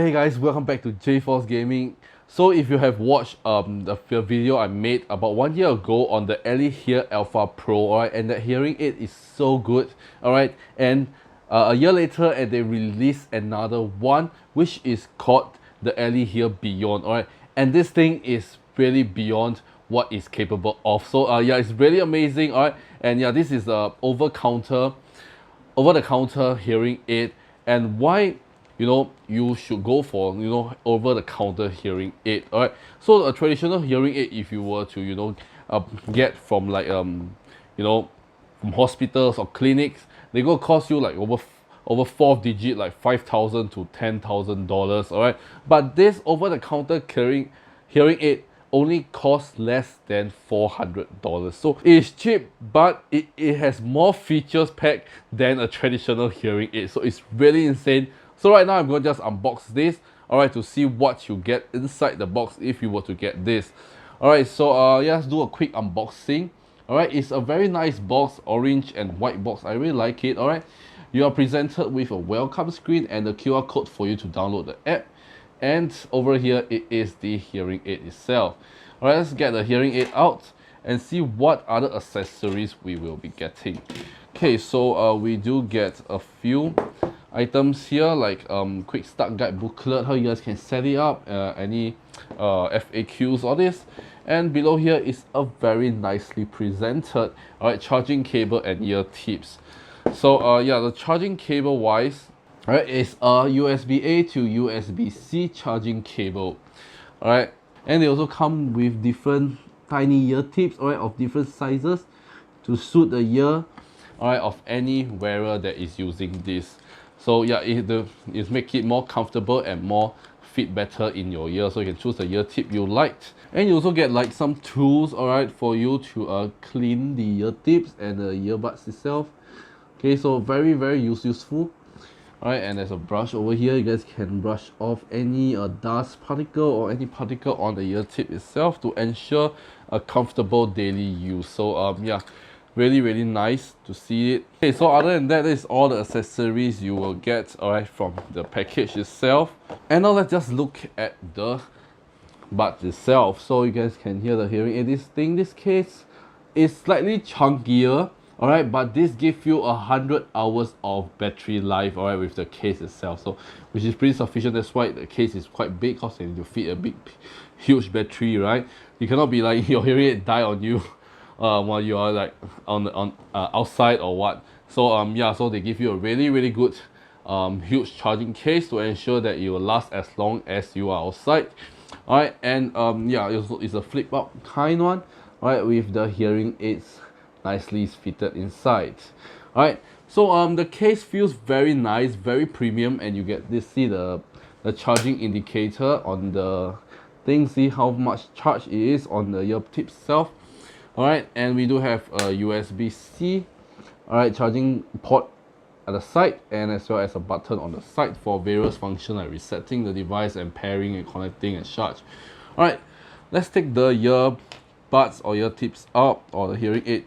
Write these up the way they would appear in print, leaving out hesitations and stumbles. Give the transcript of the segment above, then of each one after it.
Hey guys, welcome back to JForce Gaming. So if you have watched the video I made about 1 year ago on the ELEHEAR Alpha Pro, alright, and that hearing aid is so good, alright, and a year later and they released another one which is called the ELEHEAR Beyond, alright, and this thing is really beyond what it's capable of. So yeah, it's really amazing, alright, and yeah, this is a over-the-counter hearing aid. And why you should go for over-the-counter hearing aid, alright? So a traditional hearing aid, if you were to get from like from hospitals or clinics, they go cost you like over 4 digit, like $5,000 to $10,000, alright? But this over-the-counter hearing aid only costs less than $400. So it's cheap, but it has more features packed than a traditional hearing aid. So it's really insane. So right now I'm going to just unbox this, alright, to see what you get inside the box if you were to get this. Alright, so yeah, let's do a quick unboxing. Alright, it's a very nice box, orange and white box. I really like it. Alright, you are presented with a welcome screen and a QR code for you to download the app. And over here it is the hearing aid itself. Alright, let's get the hearing aid out and see what other accessories we will be getting. Okay, so we do get a few items here, like quick start guide booklet, how you guys can set it up, any FAQs, all this. And below here is a very nicely presented, alright, charging cable and ear tips. So yeah, the charging cable wise, alright, is a USB-A to USB-C charging cable, alright, and they also come with different tiny ear tips, alright, of different sizes to suit the ear, alright, of any wearer that is using this. So yeah, it make it more comfortable and more fit better in your ear, so you can choose the ear tip you liked. And you also get like some tools, alright, for you to clean the ear tips and the earbuds itself. Okay, so very useful. Alright, and there's a brush over here. You guys can brush off any dust particle or any particle on the ear tip itself to ensure a comfortable daily use. So yeah, really nice to see it. Okay, so other than that is all the accessories you will get, alright, from the package itself. And now let's just look at the buds itself. So you guys can hear the hearing aid. This case is slightly chunkier, alright, but this gives you 100 hours of battery life, alright, with the case itself, so which is pretty sufficient. That's why the case is quite big, because you need to fit a huge battery, right? You cannot be like your hearing aid die on you while you are like on outside or what. So yeah, so they give you a really good huge charging case to ensure that it will last as long as you are outside. Alright, and yeah, it's a flip up kind one, alright, with the hearing aids nicely fitted inside. Alright, so the case feels very nice, very premium, and you get this, see the charging indicator on the thing, see how much charge it is on the ear tip itself. Alright, and we do have a USB-C, alright, charging port at the side, and as well as a button on the side for various functions like resetting the device and pairing and connecting and charge. Alright, let's take the earbuds or ear tips out, or the hearing aid,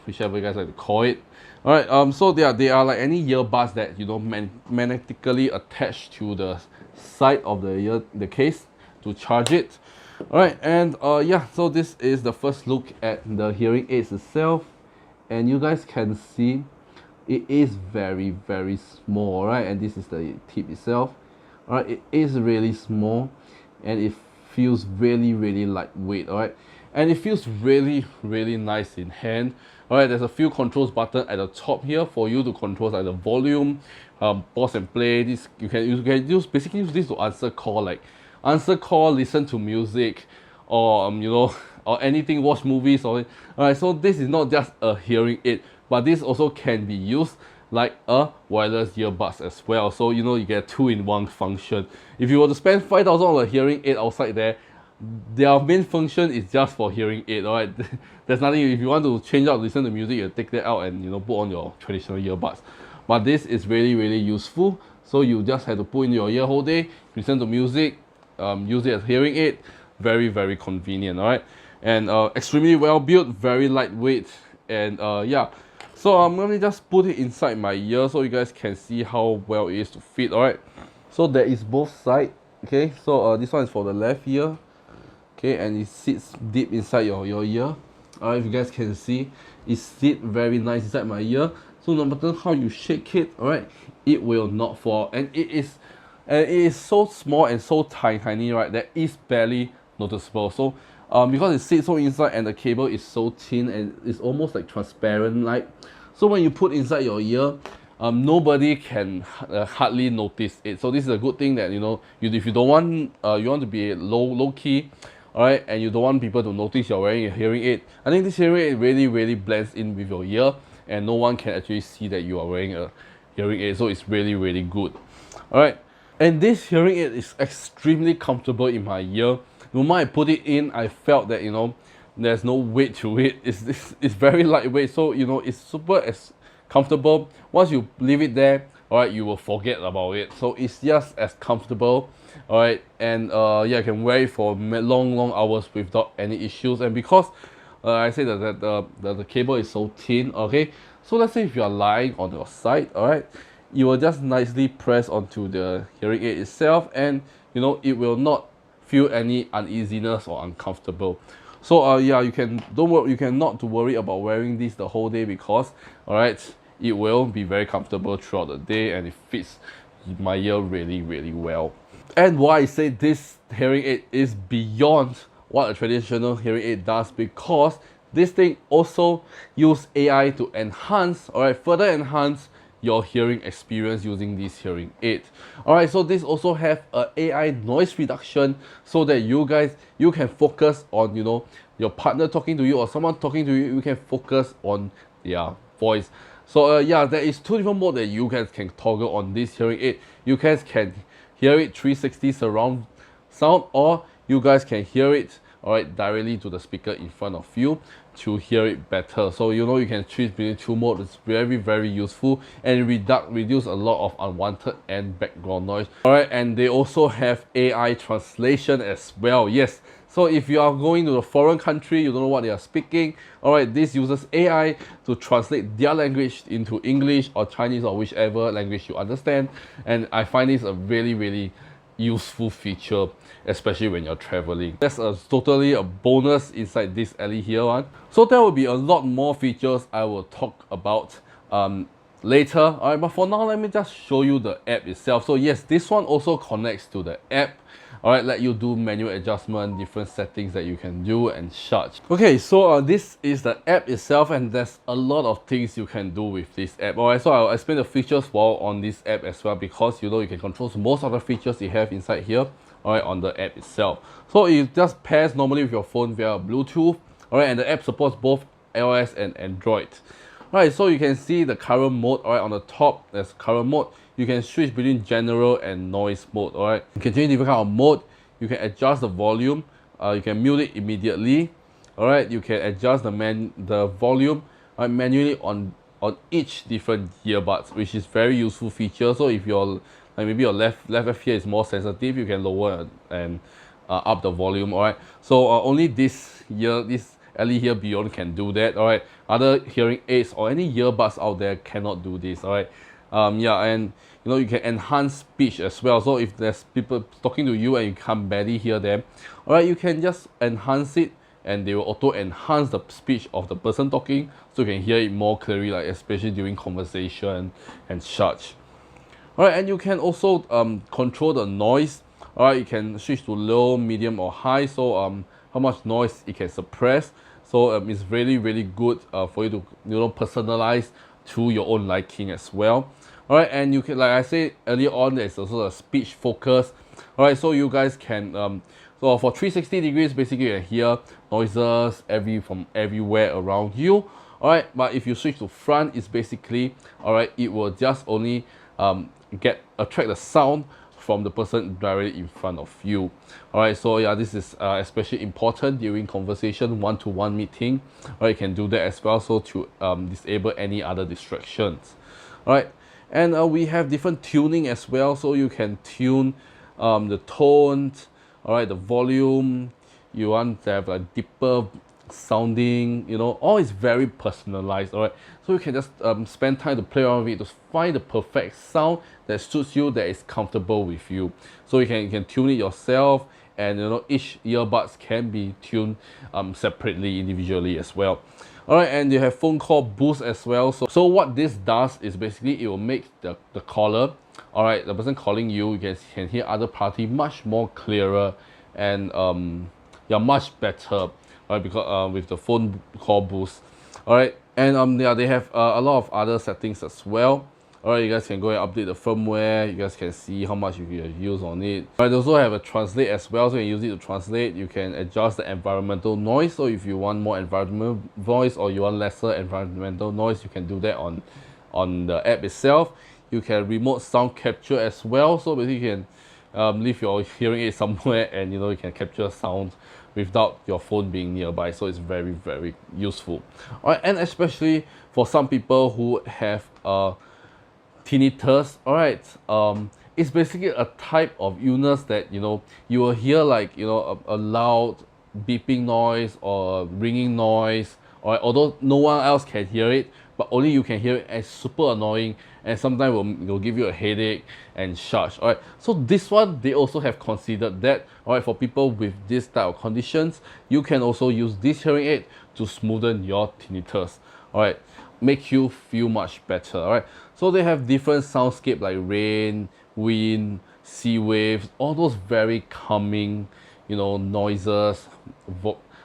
whichever you guys like to call it. Alright, so they are like any earbuds that magnetically attached to the side of the case to charge it. Alright, and yeah, so this is the first look at the hearing aids itself, and you guys can see it is very small, right? And this is the tip itself. Alright, it is really small and it feels really lightweight, alright, and it feels really nice in hand. Alright, there's a few controls button at the top here for you to control like the volume, pause and play. This you can basically use this to answer call, listen to music, or or anything, watch movies, or alright. So this is not just a hearing aid, but this also can be used like a wireless earbuds as well. So you get a 2-in-1 function. If you were to spend $5,000 on a hearing aid outside there, their main function is just for hearing aid, alright. There's nothing. If you want to change out, listen to music, you take that out and put on your traditional earbuds. But this is really useful. So you just have to put in your ear whole day, listen to music, use it as hearing aid. Very convenient, alright, and extremely well built, very lightweight, and yeah. So let me just put it inside my ear so you guys can see how well it is to fit. Alright, So there is both sides. Okay, so this one is for the left ear. Okay, and it sits deep inside your ear. Alright, if you guys can see, it sits very nice inside my ear. So no matter how you shake it, alright, it will not fall. And it is so small and so tiny, right, that it's barely noticeable. So because it sits so inside and the cable is so thin and it's almost like transparent, like, so when you put inside your ear, nobody can hardly notice it. So this is a good thing that, you know, if you don't want you want to be low key, alright, and you don't want people to notice you're wearing a hearing aid, I think this hearing aid really blends in with your ear and no one can actually see that you are wearing a hearing aid. So it's really good. Alright, and this hearing aid is extremely comfortable in my ear. The moment I put it in, I felt that, you know, there's no weight to it. It's very lightweight, so, you know, it's super comfortable. Once you leave it there, alright, you will forget about it. So it's just as comfortable, alright, and yeah, I can wear it for long hours without any issues. And because I say that the cable is so thin, okay, so let's say if you are lying on your side, alright, you will just nicely press onto the hearing aid itself, and you know, it will not feel any uneasiness or uncomfortable. So yeah, you can not to worry about wearing this the whole day, because alright, it will be very comfortable throughout the day and it fits my ear really well. And why I say this hearing aid is beyond what a traditional hearing aid does, because this thing also use AI to enhance, alright, further enhance your hearing experience using this hearing aid. Alright, so this also have a AI noise reduction, so that you can focus on, you know, your partner talking to you or someone talking to you, you can focus on their voice. So yeah, there is two different modes that you guys can toggle on this hearing aid. You guys can hear it 360 surround sound, or you guys can hear it, alright, directly to the speaker in front of you to hear it better. So you know, you can choose between two modes. It's very useful, and reduce a lot of unwanted and background noise. Alright, and they also have AI translation as well. Yes, so if you are going to a foreign country, you don't know what they are speaking, alright, this uses AI to translate their language into English or Chinese or whichever language you understand. And I find this a really useful feature, especially when you're traveling. That's totally a bonus inside this ELEHEAR one. So there will be a lot more features I will talk about later. Alright, but for now, let me just show you the app itself. So yes, this one also connects to the app. Alright, let you do manual adjustment, different settings that you can do and such. Okay, so this is the app itself, and there's a lot of things you can do with this app. Alright, so I'll explain the features while on this app as well, because you know, you can control most of the features you have inside here, alright, on the app itself. So it just pairs normally with your phone via Bluetooth, alright, and the app supports both iOS and Android. Alright, so you can see the current mode, alright, on the top there's current mode. You can switch between general and noise mode, alright. You can change different kind of mode. You can adjust the volume. You can mute it immediately, alright. You can adjust the volume manually on each different earbuds, which is very useful feature. So if you're like, maybe your left ear is more sensitive, you can lower and up the volume, alright. So only this ELEHEAR Beyond can do that, alright. Other hearing aids or any earbuds out there cannot do this, alright. Yeah, and you know, you can enhance speech as well. So if there's people talking to you and you can't barely hear them, alright, you can just enhance it and they will auto enhance the speech of the person talking, so you can hear it more clearly, like especially during conversation and such. Alright, and you can also control the noise. Alright, you can switch to low, medium or high, so how much noise it can suppress. So it's really good for you to, you know, personalize to your own liking as well. Alright, and you can, like I said earlier on, there's also a speech focus. Alright, so you guys can so for 360 degrees, basically you can hear noises from everywhere around you. Alright, but if you switch to front, it's basically, alright, it will just only attract the sound from the person directly in front of you. Alright, so yeah, this is especially important during conversation, one-to-one meeting. Alright, you can do that as well, so to disable any other distractions. Alright, and we have different tuning as well, so you can tune the tones, alright, the volume. You want to have like deeper sounding, you know, all is very personalized, all right? So you can just spend time to play around with it to find the perfect sound that suits you, that is comfortable with you. So you can tune it yourself, and you know, each earbuds can be tuned separately, individually as well. All right, and you have phone call boost as well. So what this does is basically it will make the caller, all right, the person calling you, you can hear other party much more clearer, and yeah, much better, all right, because with the phone call boost. All right, and yeah, they have a lot of other settings as well. All right, you guys can go and update the firmware. You guys can see how much you can use on it. All right, they also have a translate as well, so you can use it to translate. You can adjust the environmental noise, so if you want more environmental voice or you want lesser environmental noise, you can do that on the app itself. You can remote sound capture as well, so basically you can leave your hearing aid somewhere, and you know, you can capture sound without your phone being nearby. So it's very, very useful. All right, and especially for some people who have tinnitus, all right, it's basically a type of illness that, you know, you will hear like, you know, a loud beeping noise or ringing noise, all right, although no one else can hear it, but only you can hear it, as super annoying, and sometimes will give you a headache and such. All right, so this one, they also have considered that, all right, for people with this type of conditions, you can also use this hearing aid to smoothen your tinnitus, all right, make you feel much better. All right, so they have different soundscape like rain, wind, sea waves, all those very calming, you know, noises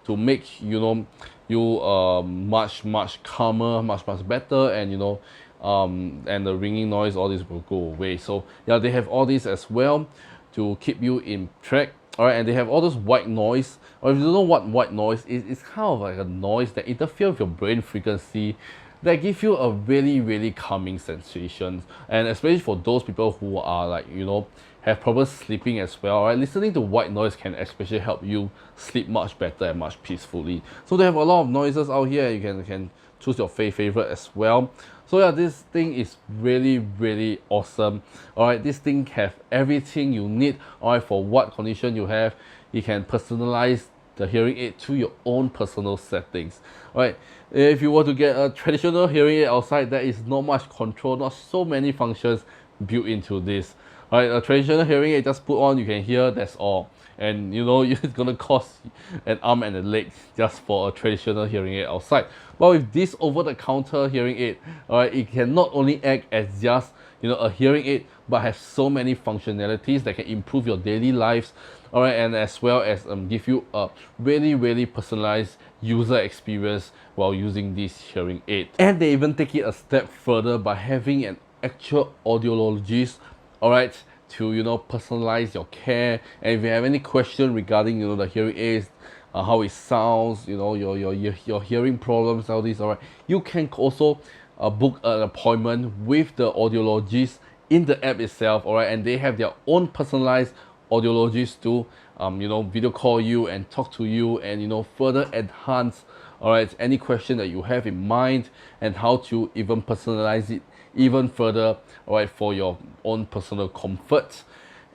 to make, you know, you much calmer, much better, and you know, and the ringing noise, all this will go away. So yeah, they have all this as well to keep you in track. All right, and they have all this white noise, or if you don't know what white noise is, it's kind of like a noise that interferes with your brain frequency, that give you a really calming sensation. And especially for those people who are like, you know, have problems sleeping as well, all right, listening to white noise can especially help you sleep much better and much peacefully. So they have a lot of noises out here. You can choose your favorite as well. So yeah, this thing is really awesome. All right, this thing have everything you need, all right, for what condition you have. You can personalize the hearing aid to your own personal settings. All right, if you were to get a traditional hearing aid outside, there is not much control, not so many functions built into this. All right, a traditional hearing aid, just put on, you can hear, that's all. And you know, it's gonna cost an arm and a leg just for a traditional hearing aid outside. But with this over-the-counter hearing aid, all right, it can not only act as just, you know, a hearing aid, but has so many functionalities that can improve your daily lives, all right, and as well as give you a really personalized user experience while using this hearing aid. And they even take it a step further by having an actual audiologist, all right, to, you know, personalize your care. And if you have any question regarding, you know, the hearing aids, how it sounds, you know, your hearing problems, all these, all right, you can also book an appointment with the audiologist in the app itself, all right, and they have their own personalized audiologist to you know, video call you and talk to you, and you know, further enhance, all right, any question that you have in mind, and how to even personalize it even further, all right, for your own personal comfort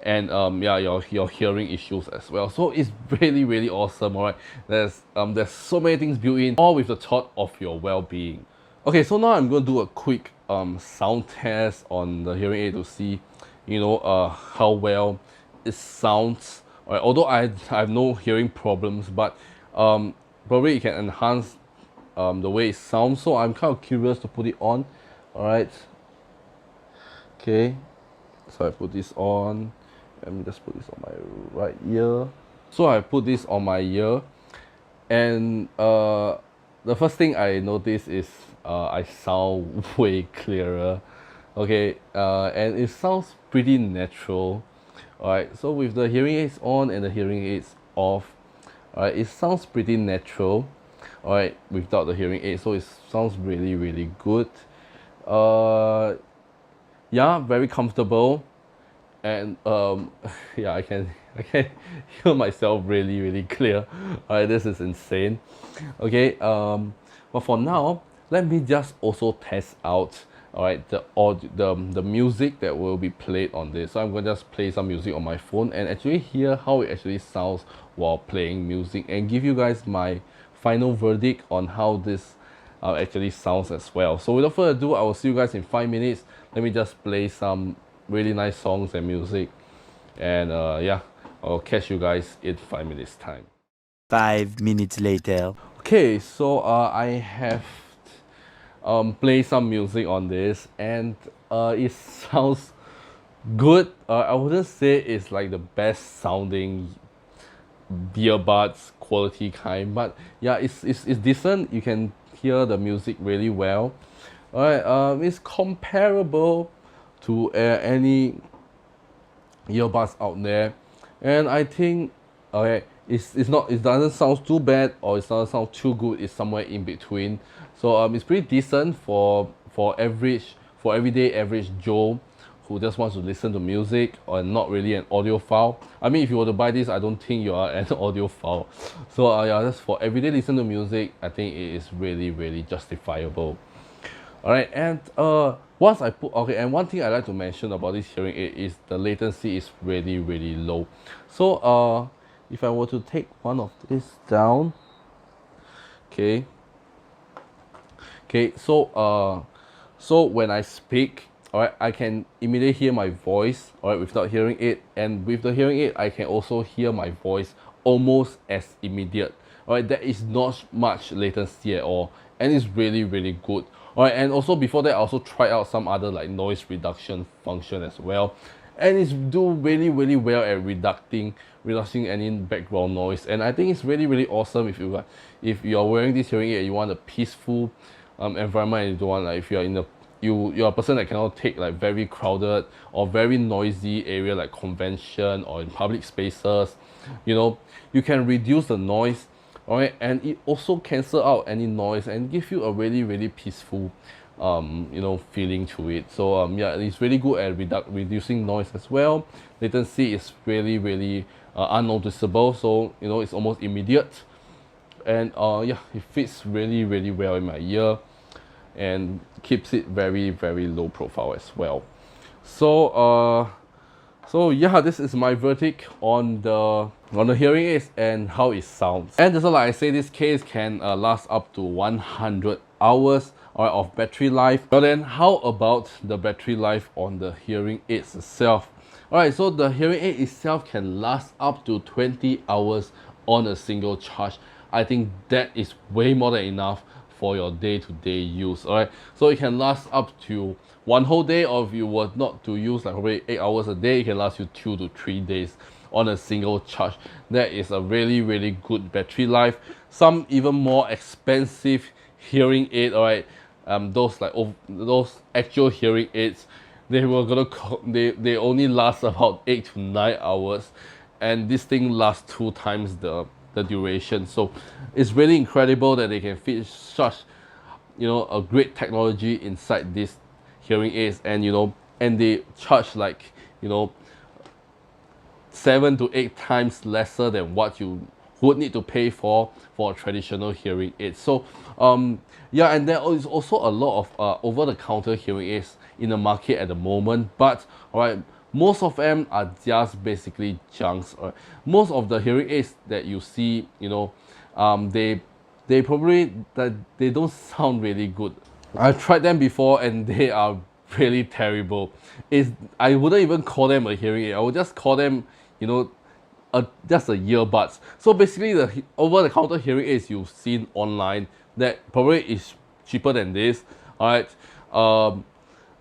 and yeah, your hearing issues as well. So it's really awesome. All right, there's so many things built in, all with the thought of your well-being. Okay, so now I'm going to do a quick sound test on the hearing aid to see, you know, how well it sounds. All right, although I have no hearing problems, but probably it can enhance the way it sounds. So I'm kind of curious to put it on. All right. Okay. So I put this on. Let me just put this on my right ear. So I put this on my ear, and the first thing I notice is I sound way clearer. Okay, and it sounds pretty natural. Alright, so with the hearing aids on and the hearing aids off, alright, it sounds pretty natural. Alright, without the hearing aid, so it sounds really good. Yeah, very comfortable, and yeah, I can hear myself really clear. Alright, this is insane. Okay, but for now, let me just also test out, alright, the music that will be played on this. So I'm going to just play some music on my phone and actually hear how it actually sounds while playing music, and give you guys my final verdict on how this actually sounds as well. So without further ado, I will see you guys in 5 minutes. Let me just play some really nice songs and music, and yeah, I'll catch you guys in 5 minutes time. 5 minutes later. Okay, so I have played some music on this, and it sounds good. I wouldn't say it's like the best sounding earbuds quality kind, but yeah, it's decent. You can hear the music really well. Alright, it's comparable to any earbuds out there, and I think okay, it doesn't sound too bad or it doesn't sound too good. It's somewhere in between. So it's pretty decent for everyday average Joe who just wants to listen to music or not really an audiophile. I mean, if you were to buy this, I don't think you are an audiophile. So yeah, just for everyday listen to music, I think it is really justifiable. Alright, and once I put okay, and one thing I like to mention about this hearing aid is the latency is really low. So if I were to take one of this down, okay, so when I speak, alright, I can immediately hear my voice, alright, without hearing aid, and with the hearing aid, I can also hear my voice almost as immediate. Alright, there is not much latency at all, and it's really good. Alright, and also before that, I also tried out some other like noise reduction function as well, and it's do really well at reducing any background noise. And I think it's really awesome if you are wearing this hearing aid and you want a peaceful environment, and you don't want, like, if you are in a you're a person that cannot take like very crowded or very noisy area like convention or in public spaces, you know, you can reduce the noise, alright, and it also cancel out any noise and give you a really peaceful you know, feeling to it. So yeah, it's really good at reducing noise as well. Latency is really unnoticeable, so you know, it's almost immediate, and yeah, it fits really well in my ear and keeps it very low profile as well. So so yeah, this is my verdict on the hearing aids and how it sounds. And just like I say, this case can last up to 100 hours of battery life. But then how about the battery life on the hearing aids itself? Alright, so the hearing aid itself can last up to 20 hours on a single charge. I think that is way more than enough for your day-to-day use. Alright, so it can last up to one whole day, or if you were not to use like probably 8 hours a day, it can last you 2 to 3 days on a single charge. That is a really good battery life. Some even more expensive hearing aid, alright, those actual hearing aids, they only last about 8 to 9 hours, and this thing lasts 2 times the duration. So it's really incredible that they can fit such, you know, a great technology inside these hearing aids, and you know, and they charge like, you know, 7 to 8 times lesser than what you would need to pay for a traditional hearing aid. So yeah, and there is also a lot of over-the-counter hearing aids in the market at the moment, but alright, most of them are just basically junks. Most of the hearing aids that you see, you know, they don't sound really good. I've tried them before and they are really terrible. I wouldn't even call them a hearing aid. I would just call them, you know, just a earbuds. So basically, the over-the-counter hearing aids you've seen online that probably is cheaper than this. Alright,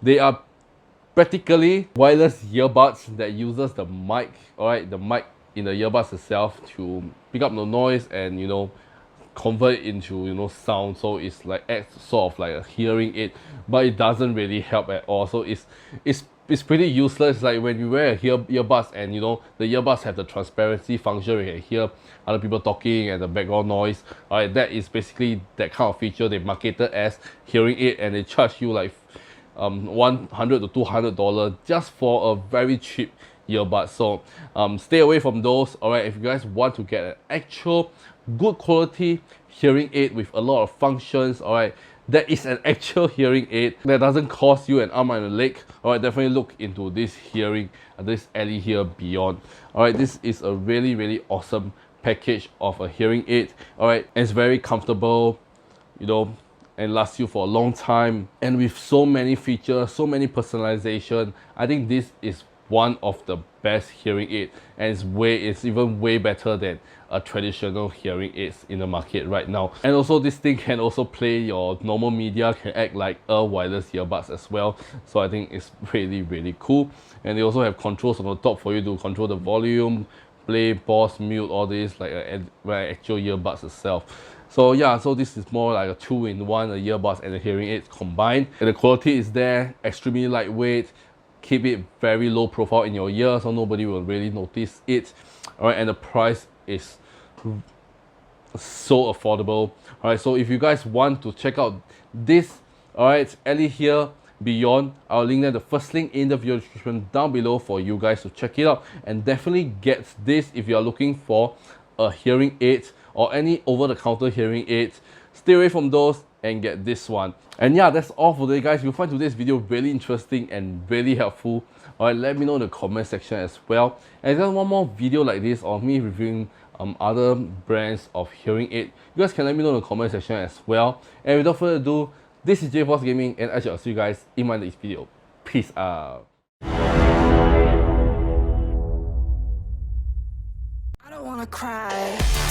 they are practically wireless earbuds that uses the mic, alright, the mic in the earbuds itself to pick up the noise and, you know, convert it into, you know, sound. So it's like sort of like a hearing aid, but it doesn't really help at all. So it's pretty useless. Like when you wear a earbuds and, you know, the earbuds have the transparency function where you can hear other people talking and the background noise. Alright, that is basically that kind of feature they marketed as hearing aid, and they charge you like $100 to $200 just for a very cheap earbud. So stay away from those. Alright, if you guys want to get an actual good quality hearing aid with a lot of functions, alright, that is an actual hearing aid that doesn't cost you an arm and a leg, alright, definitely look into this ELEHEAR Beyond. Alright, this is a really awesome package of a hearing aid. Alright, and it's very comfortable, you know, and lasts you for a long time. And with so many features, so many personalization, I think this is one of the best hearing aid, and it's even way better than a traditional hearing aids in the market right now. And also this thing can also play your normal media, can act like a wireless earbuds as well. So I think it's really cool. And they also have controls on the top for you to control the volume, play, pause, mute, all this like actual earbuds itself. So yeah, so this is more like a 2-in-1, a earbuds and a hearing aids combined. And the quality is there, extremely lightweight, keep it very low profile in your ear so nobody will really notice it. Alright, and the price is so affordable. Alright, so if you guys want to check out this, alright, ELEHEAR Beyond, I'll link there, the first link in the video description down below for you guys to check it out. And definitely get this if you are looking for a hearing aid or any over-the-counter hearing aids. Stay away from those and get this one. And yeah, that's all for today, guys. If you find today's video really interesting and really helpful, alright, let me know in the comment section as well. And if there's one more video like this of me reviewing other brands of hearing aid, you guys can let me know in the comment section as well. And without further ado, this is 𝖩force Gaming, and I shall see you guys in my next video. Peace out. I don't wanna cry.